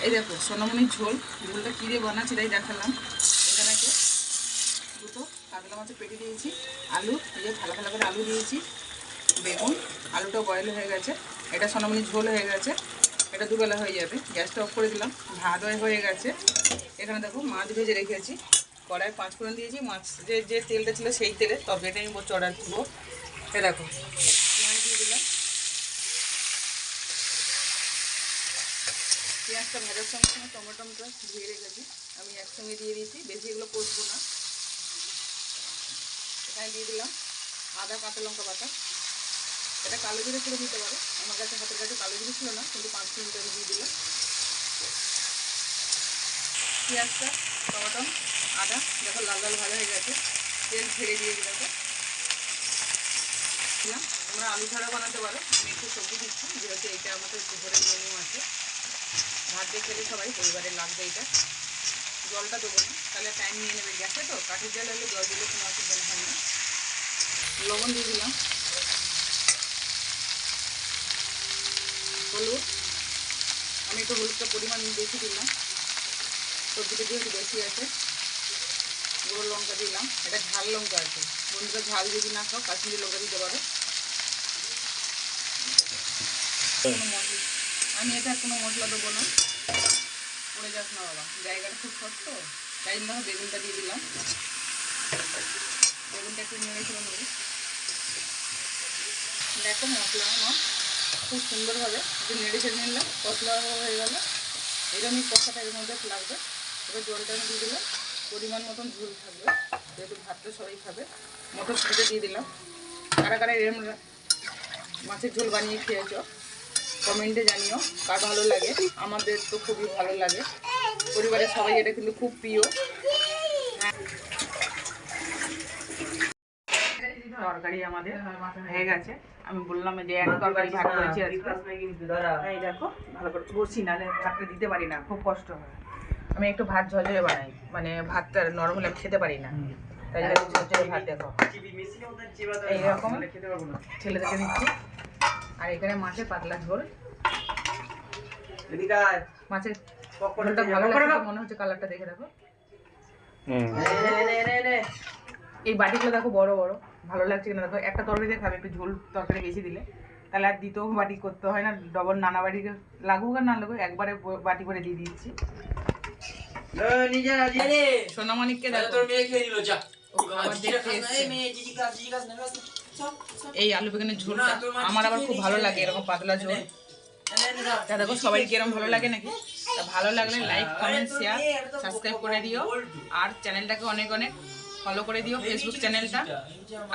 এই দেখো সোনামণির ঝোলটা কী দিয়ে বানাচ্ছি তাই দেখালাম। এখানে দুটো কাতলা মাছের পেটি দিয়েছি, আলু দিয়ে ভালো ভালো করে আলু দিয়েছি, বেগুন, আলুটা বয়েল হয়ে গেছে। এটা সোনামণির ঝোল হয়ে গেছে, এটা দুবেলা হয়ে যাবে। গ্যাসটা অফ করে দিলাম, ভাত হয়ে গেছে। এখানে দেখো মাছ ভেজে রেখেছি, কড়াই 5 ফোড়ন দিয়েছি, মাছ যে তেলটা ছিল সেই তেলে তরকারিটা আমি চড়া দিব। এ দেখো পেঁয়াজ দিয়ে দিলাম, পেঁয়াজটা ভাজার সঙ্গে সঙ্গে টমেটোটা ধুয়ে রেখেছি আমি একসঙ্গে দিয়ে দিয়েছি, বেশি এগুলো কষবো না। এখানে দিয়ে দিলাম আদা কাঁচা লঙ্কা বাটা, এটা কালো জিরে ছিল দিতে পারো, আমার কাছে হাতের কাছে কালো জিরে ছিল না, কিন্তু 5 মিনিট আমি দিয়ে দিলাম। পেঁয়াজটা টমেটো আদা দেখো লাল লাল ভালো হয়ে গেছে, তেল ছেড়ে দিয়ে দিলাম। তোমরা আলু ছাড়া বানাতে পারো, আমি একটু সবজি দিচ্ছি যেহেতু এইটা আমাদের দুপুরের মেনু আছে। ভাত দিয়ে খেলে সবাই পরিবারের লাগবে এটা। জলটা দেবো না, তাহলে টাইম নিয়ে নেবে গ্যাসে, তো কাঠের জল হলে জল দিলে কোনো অসুবিধা হয় না। লবণ দিয়ে দিলাম, হলুদ আমি একটু হলুদটা পরিমাণ বেশি দিলাম, সবজিটা যেহেতু বেশি আছে। গুঁড়ো লঙ্কা দিলাম, এটা ঝাল লঙ্কা আছে, বন্ধুরা ঝাল যদি না খাও কাশ্মীরি লঙ্কা দিতে পারো। আমি এটা কোনো মশলা দেবো না, পড়ে যাস না বাবা, জায়গাটা খুব শক্ত, তাই জন্য বেগুনটা দিয়ে দিলাম। বেগুনটা একটু নেড়ে ছিল নেব। দেখো মশলা আমার খুব সুন্দরভাবে একটু নেড়ে ছেড়ে নিলাম, কষলা হয়ে গেল। এরকমই কষাটা এর মধ্যে লাগবে। এবার জলটা আমি দিয়ে দিলাম, পরিমাণ মতন ঝোল থাকবে যেহেতু ভাতটা সবাই খাবে। মটরশুঁটিটা দিয়ে দিলাম। কারা কারা এরম মাছের ঝোল বানিয়ে খেয়েছ কমেন্টে জানিও, কার ভালো লাগে। আমাদের তো খুবই ভালো লাগে, পরিবারের সবাই এটা কিন্তু খুব প্রিয়। তরকারি আমাদের হয়ে গেছে, আমি বললাম যে এক তরকারি ভাত করেছি এই দেখো ভালো করে বসি, নাহলে ভাতটা দিতে পারি না, খুব কষ্ট হয়। আমি একটু ভাত ঝরঝরে বানাই, মানে ভাতটা নরমাল আমি খেতে পারি না, তাই জন্য ঝরঝরে ভাত দেখো এইরকম ছেলেদেরকে দিচ্ছি। আর এখানে মাছের পাতলা ঝোল, মাছের ঝোলটা ভালো লাগছে মনে হচ্ছে, কালারটা দেখে দেখো। এই বাটিগুলো দেখো বড় বড়, ভালো লাগছে কিনা দেখো। একটা তরকারি দিয়ে খাবে, একটু ঝোল তরকারি বেশি দিলে তাহলে আর দ্বিতীয় বাটি করতে হয় না, ডবল নানা বাটি লাগুক আর না লাগুক একবারে বাটি করে দিয়ে দিচ্ছি। সোনামণিককে দেখো এই আলু বেগুনের ঝোলটা আমার আবার খুব ভালো লাগে, এরকম পাতলা ঝোল। তা দেখো সবাই কিরকম ভালো লাগে নাকি, তা ভালো লাগলে লাইক কমেন্ট শেয়ার সাবস্ক্রাইব করে দিও, আর চ্যানেলটাকে অনেক অনেক ফলো করে দিও, ফেসবুক চ্যানেলটা।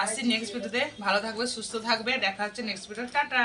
আসছি নেক্সট ভিডিওতে, ভালো থাকবে সুস্থ থাকবে, দেখা হচ্ছে নেক্সট ভিডিও, টাটা।